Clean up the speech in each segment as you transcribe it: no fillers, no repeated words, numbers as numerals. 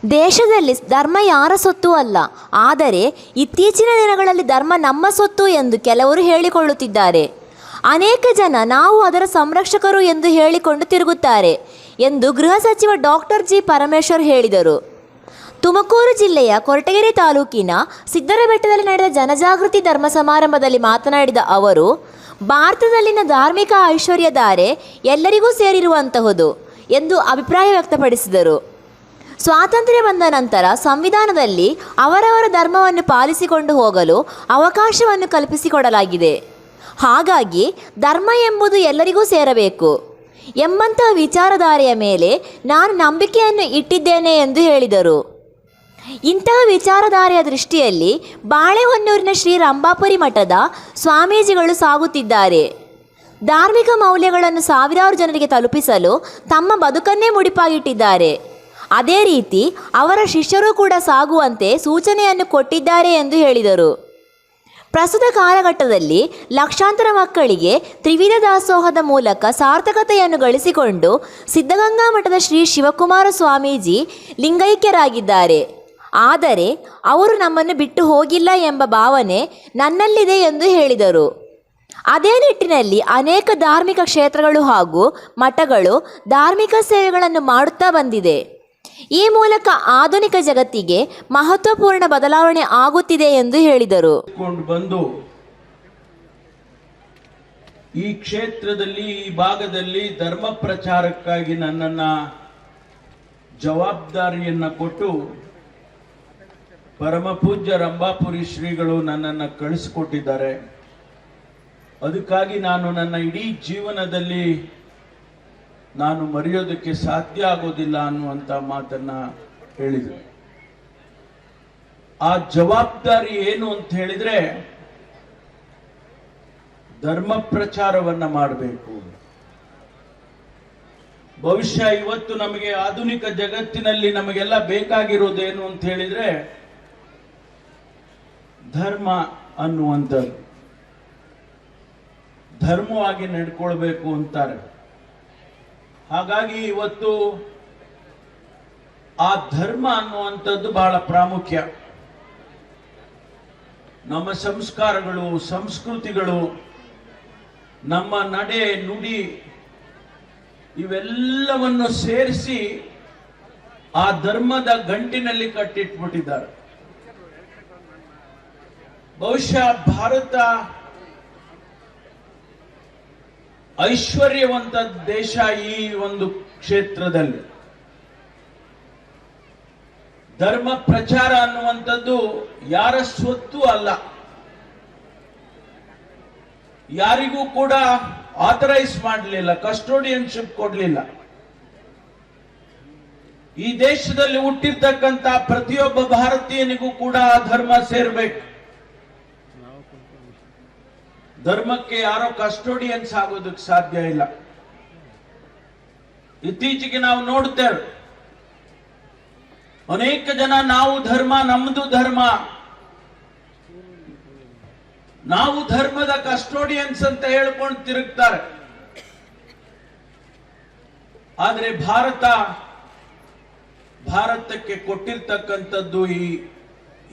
ದೇಶದಲ್ಲಿ ಧರ್ಮ ಯಾರ ಸೊತ್ತು ಅಲ್ಲ, ಆದರೆ ಇತ್ತೀಚಿನ ದಿನಗಳಲ್ಲಿ ಧರ್ಮ ನಮ್ಮ ಸೊತ್ತು ಎಂದು ಕೆಲವರು ಹೇಳಿಕೊಳ್ಳುತ್ತಿದ್ದಾರೆ. ಅನೇಕ ಜನ ನಾವು ಅದರ ಸಂರಕ್ಷಕರು ಎಂದು ಹೇಳಿಕೊಂಡು ತಿರುಗುತ್ತಾರೆ ಎಂದು ಗೃಹ ಸಚಿವ ಡಾಕ್ಟರ್ ಜಿ ಪರಮೇಶ್ವರ್ ಹೇಳಿದರು. ತುಮಕೂರು ಜಿಲ್ಲೆಯ ಕೊರಟಗೆರೆ ತಾಲೂಕಿನ ಸಿದ್ದರಬೆಟ್ಟದಲ್ಲಿ ನಡೆದ ಜನಜಾಗೃತಿ ಧರ್ಮ ಸಮಾರಂಭದಲ್ಲಿ ಮಾತನಾಡಿದ ಅವರು, ಭಾರತದಲ್ಲಿನ ಧಾರ್ಮಿಕ ಐಶ್ವರ್ಯಧಾರೆ ಎಲ್ಲರಿಗೂ ಸೇರಿರುವಂತಹುದು ಎಂದು ಅಭಿಪ್ರಾಯ ವ್ಯಕ್ತಪಡಿಸಿದರು. ಸ್ವಾತಂತ್ರ್ಯ ಬಂದ ನಂತರ ಸಂವಿಧಾನದಲ್ಲಿ ಅವರವರ ಧರ್ಮವನ್ನು ಪಾಲಿಸಿಕೊಂಡು ಹೋಗಲು ಅವಕಾಶವನ್ನು ಕಲ್ಪಿಸಿಕೊಡಲಾಗಿದೆ. ಹಾಗಾಗಿ ಧರ್ಮ ಎಂಬುದು ಎಲ್ಲರಿಗೂ ಸೇರಬೇಕು ಎಂಬಂತಹ ವಿಚಾರಧಾರೆಯ ಮೇಲೆ ನಾನು ನಂಬಿಕೆಯನ್ನು ಇಟ್ಟಿದ್ದೇನೆ ಎಂದು ಹೇಳಿದರು. ಇಂತಹ ವಿಚಾರಧಾರೆಯ ದೃಷ್ಟಿಯಲ್ಲಿ ಬಾಳೆಹೊನ್ನೂರಿನ ಶ್ರೀ ರಂಭಾಪುರಿ ಮಠದ ಸ್ವಾಮೀಜಿಗಳು ಸಾಗುತ್ತಿದ್ದಾರೆ. ಧಾರ್ಮಿಕ ಮೌಲ್ಯಗಳನ್ನು ಸಾವಿರಾರು ಜನರಿಗೆ ತಲುಪಿಸಲು ತಮ್ಮ ಬದುಕನ್ನೇ ಮುಡಿಪಾಗಿಟ್ಟಿದ್ದಾರೆ. ಅದೇ ರೀತಿ ಅವರ ಶಿಷ್ಯರು ಕೂಡ ಸಾಗುವಂತೆ ಸೂಚನೆಯನ್ನು ಕೊಟ್ಟಿದ್ದಾರೆ ಎಂದು ಹೇಳಿದರು. ಪ್ರಸ್ತುತ ಕಾಲಘಟ್ಟದಲ್ಲಿ ಲಕ್ಷಾಂತರ ಮಕ್ಕಳಿಗೆ ತ್ರಿವಿಧ ದಾಸೋಹದ ಮೂಲಕ ಸಾರ್ಥಕತೆಯನ್ನು ಗಳಿಸಿಕೊಂಡು ಸಿದ್ಧಗಂಗಾ ಮಠದ ಶ್ರೀ ಶಿವಕುಮಾರ ಸ್ವಾಮೀಜಿ ಲಿಂಗೈಕ್ಯರಾಗಿದ್ದಾರೆ. ಆದರೆ ಅವರು ನಮ್ಮನ್ನು ಬಿಟ್ಟು ಹೋಗಿಲ್ಲ ಎಂಬ ಭಾವನೆ ನನ್ನಲ್ಲಿದೆ ಎಂದು ಹೇಳಿದರು. ಅದೇ ನಿಟ್ಟಿನಲ್ಲಿ ಅನೇಕ ಧಾರ್ಮಿಕ ಕ್ಷೇತ್ರಗಳು ಹಾಗೂ ಮಠಗಳು ಧಾರ್ಮಿಕ ಸೇವೆಗಳನ್ನು ಮಾಡುತ್ತಾ ಬಂದಿದೆ. ಈ ಮೂಲಕ ಆಧುನಿಕ ಜಗತ್ತಿಗೆ ಮಹತ್ವಪೂರ್ಣ ಬದಲಾವಣೆ ಆಗುತ್ತಿದೆ ಎಂದು ಹೇಳಿದರು. ಬಂದು ಈ ಕ್ಷೇತ್ರದಲ್ಲಿ, ಈ ಭಾಗದಲ್ಲಿ ಧರ್ಮ ಪ್ರಚಾರಕ್ಕಾಗಿ ನನ್ನನ್ನ ಜವಾಬ್ದಾರಿಯನ್ನ ಕೊಟ್ಟು ಪರಮ ಪೂಜ್ಯ ರಂಭಾಪುರಿ ಶ್ರೀಗಳು ನನ್ನನ್ನು ಕಳಿಸಿಕೊಟ್ಟಿದ್ದಾರೆ. ಅದಕ್ಕಾಗಿ ನಾನು ನನ್ನ ಇಡೀ ಜೀವನದಲ್ಲಿ ನಾನು ಮರೆಯೋದಕ್ಕೆ ಸಾಧ್ಯ ಆಗೋದಿಲ್ಲ ಅನ್ನುವಂಥ ಮಾತನ್ನ ಹೇಳಿದರು. ಆ ಜವಾಬ್ದಾರಿ ಏನು ಅಂತ ಹೇಳಿದ್ರೆ, ಧರ್ಮ ಪ್ರಚಾರವನ್ನ ಮಾಡಬೇಕು. ಬಹುಶಃ ಇವತ್ತು ನಮಗೆ ಆಧುನಿಕ ಜಗತ್ತಿನಲ್ಲಿ ನಮಗೆಲ್ಲ ಬೇಕಾಗಿರೋದೇನು ಅಂತ ಹೇಳಿದ್ರೆ ಧರ್ಮ ಅನ್ನುವಂಥದ್ದು. ಧರ್ಮವಾಗಿ ನಡ್ಕೊಳ್ಬೇಕು ಅಂತಾರೆ. ಹಾಗಾಗಿ ಇವತ್ತು ಆ ಧರ್ಮ ಅನ್ನುವಂಥದ್ದು ಬಹಳ ಪ್ರಾಮುಖ್ಯ. ನಮ್ಮ ಸಂಸ್ಕಾರಗಳು, ಸಂಸ್ಕೃತಿಗಳು, ನಮ್ಮ ನಡೆ ನುಡಿ ಇವೆಲ್ಲವನ್ನು ಸೇರಿಸಿ ಆ ಧರ್ಮದ ಗಂಟಿನಲ್ಲಿ ಕಟ್ಟಿಟ್ಬಿಟ್ಟಿದ್ದಾರೆ. ಬಹುಶಃ ಭಾರತ ಐಶ್ವರ್ಯವಂತ ದೇಶ. ಈ ಒಂದು ಕ್ಷೇತ್ರದಲ್ಲಿ ಧರ್ಮ ಪ್ರಚಾರ ಅನ್ನುವಂಥದ್ದು ಯಾರ ಸ್ವತ್ತು ಅಲ್ಲ, ಯಾರಿಗೂ ಕೂಡ ಆಥರೈಸ್ ಮಾಡಲಿಲ್ಲ, ಕಸ್ಟೋಡಿಯನ್ಶಿಪ್ ಕೊಡಲಿಲ್ಲ. ಈ ದೇಶದಲ್ಲಿ ಹುಟ್ಟಿರ್ತಕ್ಕಂಥ ಪ್ರತಿಯೊಬ್ಬ ಭಾರತೀಯನಿಗೂ ಕೂಡ ಆ ಧರ್ಮ ಸೇರ್ಬೇಕು. ಧರ್ಮಕ್ಕೆ ಯಾರೋ ಕಸ್ಟೋಡಿಯನ್ಸ್ ಆಗೋದಕ್ಕೆ ಸಾಧ್ಯ ಇಲ್ಲ. ಇತ್ತೀಚೆಗೆ ನಾವು ನೋಡ್ತೇವೆ, ಅನೇಕ ಜನ ನಾವು ಧರ್ಮ, ನಮ್ದು ಧರ್ಮ, ನಾವು ಧರ್ಮದ ಕಸ್ಟೋಡಿಯನ್ಸ್ ಅಂತ ಹೇಳ್ಕೊಂಡು ತಿರುಗ್ತಾರೆ. ಆದ್ರೆ ಭಾರತಕ್ಕೆ ಕೊಟ್ಟಿರ್ತಕ್ಕಂಥದ್ದು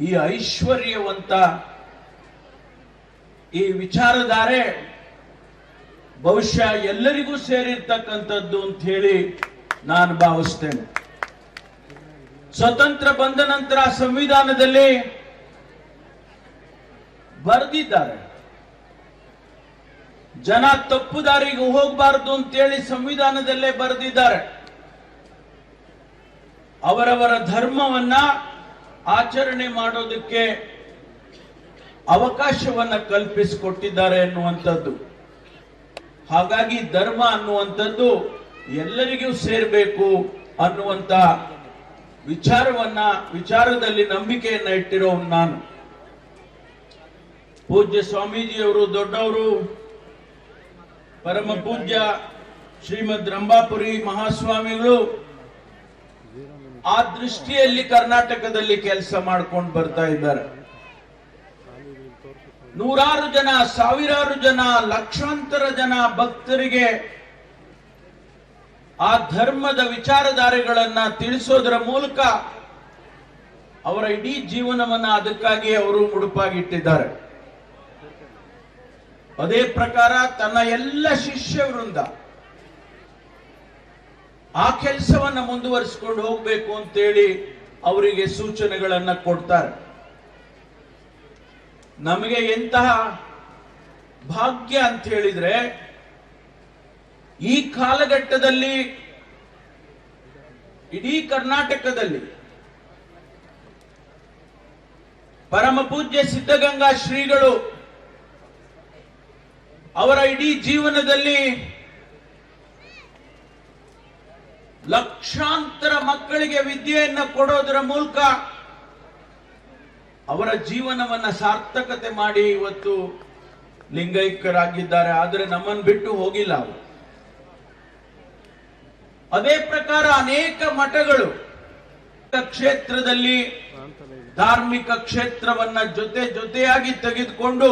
ಈ ಐಶ್ವರ್ಯವಂತ ಈ ವಿಚಾರಧಾರೆ ಬಹುಶಃ ಎಲ್ಲರಿಗೂ ಸೇರಿರ್ತಕ್ಕಂಥದ್ದು ಅಂತ ಹೇಳಿ ನಾನು ಭಾವಿಸ್ತೇನೆ. ಸ್ವತಂತ್ರ ಬಂದ ನಂತರ ಸಂವಿಧಾನದಲ್ಲಿ ಬರೆದಿದ್ದಾರೆ, ಜನ ತಪ್ಪು ದಾರಿಗೆ ಹೋಗಬಾರದು ಅಂತೇಳಿ ಸಂವಿಧಾನದಲ್ಲೇ ಬರೆದಿದ್ದಾರೆ. ಅವರವರ ಧರ್ಮವನ್ನ ಆಚರಣೆ ಮಾಡೋದಕ್ಕೆ ಅವಕಾಶವನ್ನ ಕಲ್ಪಿಸಿಕೊಟ್ಟಿದ್ದಾರೆ ಅನ್ನುವಂಥದ್ದು. ಹಾಗಾಗಿ ಧರ್ಮ ಅನ್ನುವಂಥದ್ದು ಎಲ್ಲರಿಗೂ ಸೇರಬೇಕು ಅನ್ನುವಂತ ವಿಚಾರದಲ್ಲಿ ನಂಬಿಕೆಯನ್ನ ಇಟ್ಟಿರೋ ನಾನು. ಪೂಜ್ಯ ಸ್ವಾಮೀಜಿಯವರು ದೊಡ್ಡವರು, ಪರಮ ಪೂಜ್ಯ ಶ್ರೀಮದ್ ರಂಭಾಪುರಿ ಮಹಾಸ್ವಾಮಿಗಳು ಆ ದೃಷ್ಟಿಯಲ್ಲಿ ಕರ್ನಾಟಕದಲ್ಲಿ ಕೆಲಸ ಮಾಡ್ಕೊಂಡು ಬರ್ತಾ ಇದ್ದಾರೆ. ನೂರಾರು ಜನ, ಸಾವಿರಾರು ಜನ, ಲಕ್ಷಾಂತರ ಜನ ಭಕ್ತರಿಗೆ ಆ ಧರ್ಮದ ವಿಚಾರಧಾರೆಗಳನ್ನ ತಿಳಿಸೋದರ ಮೂಲಕ ಅವರ ಇಡೀ ಜೀವನವನ್ನ ಅದಕ್ಕಾಗಿ ಅವರು ಮುಡುಪಾಗಿಟ್ಟಿದ್ದಾರೆ. ಅದೇ ಪ್ರಕಾರ ತನ್ನ ಎಲ್ಲ ಶಿಷ್ಯ ವೃಂದ ಆ ಕೆಲಸವನ್ನ ಮುಂದುವರಿಸಿಕೊಂಡು ಹೋಗ್ಬೇಕು ಅಂತೇಳಿ ಅವರಿಗೆ ಸೂಚನೆಗಳನ್ನ ಕೊಡ್ತಾರೆ. ನಮಗೆ ಎಂತಹ ಭಾಗ್ಯ ಅಂತ ಹೇಳಿದ್ರೆ, ಈ ಕಾಲಘಟ್ಟದಲ್ಲಿ ಇಡೀ ಕರ್ನಾಟಕದಲ್ಲಿ ಪರಮ ಪೂಜ್ಯ ಸಿದ್ಧಗಂಗಾ ಶ್ರೀಗಳು ಅವರ ಇಡೀ ಜೀವನದಲ್ಲಿ ಲಕ್ಷಾಂತರ ಮಕ್ಕಳಿಗೆ ವಿದ್ಯೆಯನ್ನು ಕೊಡೋದರ ಮೂಲಕ ಅವರ ಜೀವನವನ್ನ ಸಾರ್ಥಕತೆ ಮಾಡಿ ಇವತ್ತು ಲಿಂಗೈಕ್ಯರಾಗಿದ್ದಾರೆ. ಆದರೆ ನಮ್ಮನ್ನು ಬಿಟ್ಟು ಹೋಗಿಲ್ಲ ಅವರು. ಅದೇ ಪ್ರಕಾರ ಅನೇಕ ಮಠಗಳು ಕ್ಷೇತ್ರದಲ್ಲಿ ಧಾರ್ಮಿಕ ಕ್ಷೇತ್ರವನ್ನ ಜೊತೆಯಾಗಿ ತೆಗೆದುಕೊಂಡು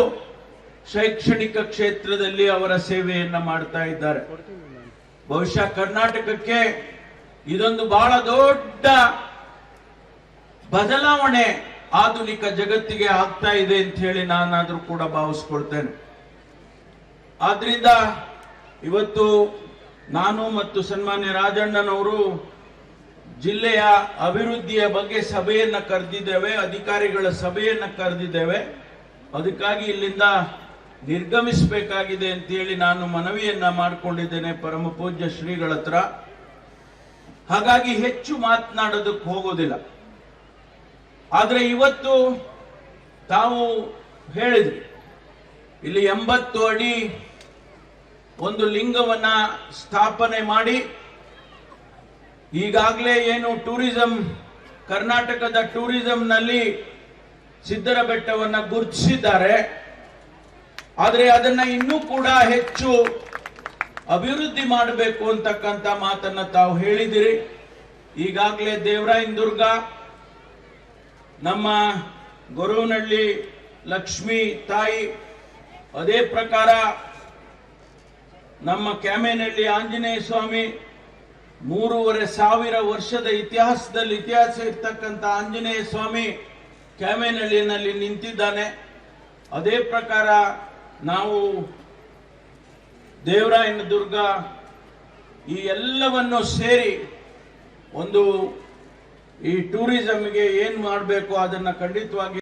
ಶೈಕ್ಷಣಿಕ ಕ್ಷೇತ್ರದಲ್ಲಿ ಅವರ ಸೇವೆಯನ್ನ ಮಾಡ್ತಾ ಇದ್ದಾರೆ. ಬಹುಶಃ ಕರ್ನಾಟಕಕ್ಕೆ ಇದೊಂದು ಬಹಳ ದೊಡ್ಡ ಬದಲಾವಣೆ ಆಧುನಿಕ ಜಗತ್ತಿಗೆ ಆಗ್ತಾ ಇದೆ ಅಂತ ಹೇಳಿ ನಾನಾದ್ರೂ ಕೂಡ ಭಾವಿಸ್ಕೊಳ್ತೇನೆ. ಆದ್ರಿಂದ ಇವತ್ತು ನಾನು ಮತ್ತು ಸನ್ಮಾನ್ಯ ರಾಜಣ್ಣನವರು ಜಿಲ್ಲೆಯ ಅಭಿವೃದ್ಧಿಯ ಬಗ್ಗೆ ಸಭೆಯನ್ನ ಕರೆದಿದ್ದೇವೆ, ಅಧಿಕಾರಿಗಳ ಸಭೆಯನ್ನ ಕರೆದಿದ್ದೇವೆ. ಅದಕ್ಕಾಗಿ ಇಲ್ಲಿಂದ ನಿರ್ಗಮಿಸಬೇಕಾಗಿದೆ ಅಂತೇಳಿ ನಾನು ಮನವಿಯನ್ನ ಮಾಡಿಕೊಂಡಿದ್ದೇನೆ ಪರಮ ಪೂಜ್ಯ ಶ್ರೀಗಳ ಹತ್ರ. ಹಾಗಾಗಿ ಹೆಚ್ಚು ಮಾತನಾಡೋದಕ್ಕೆ ಹೋಗೋದಿಲ್ಲ. ಆದ್ರೆ ಇವತ್ತು ತಾವು ಹೇಳಿದ್ರಿ, ಇಲ್ಲಿ 80 ಅಡಿ ಒಂದು ಲಿಂಗವನ್ನ ಸ್ಥಾಪನೆ ಮಾಡಿ ಈಗಾಗಲೇ ಏನು ಟೂರಿಸಂ, ಕರ್ನಾಟಕದ ಟೂರಿಸಂನಲ್ಲಿ ಸಿದ್ದರ ಬೆಟ್ಟವನ್ನ ಗುರುತಿಸಿದ್ದಾರೆ. ಆದರೆ ಅದನ್ನ ಇನ್ನೂ ಕೂಡ ಹೆಚ್ಚು ಅಭಿವೃದ್ಧಿ ಮಾಡಬೇಕು ಅಂತಕ್ಕಂಥ ಮಾತನ್ನ ತಾವು ಹೇಳಿದಿರಿ. ಈಗಾಗಲೇ ದೇವರಾಯನದುರ್ಗ, ನಮ್ಮ ಗೊರವನಹಳ್ಳಿ ಲಕ್ಷ್ಮೀ ತಾಯಿ, ಅದೇ ಪ್ರಕಾರ ನಮ್ಮ ಕ್ಯಾಮೇನಹಳ್ಳಿ ಆಂಜನೇಯ ಸ್ವಾಮಿ, 3,500 ವರ್ಷದ ಇತಿಹಾಸ ಇರ್ತಕ್ಕಂಥ ಆಂಜನೇಯ ಸ್ವಾಮಿ ಕ್ಯಾಮೇನಹಳ್ಳಿನಲ್ಲಿ ನಿಂತಿದ್ದಾನೆ. ಅದೇ ಪ್ರಕಾರ ನಾವು ದೇವರಾಯನದುರ್ಗ, ಈ ಎಲ್ಲವನ್ನು ಸೇರಿ ಒಂದು ಈ ಟೂರಿಸಂಗೆ ಏನ್ ಮಾಡಬೇಕು ಅದನ್ನ ಖಂಡಿತವಾಗಿ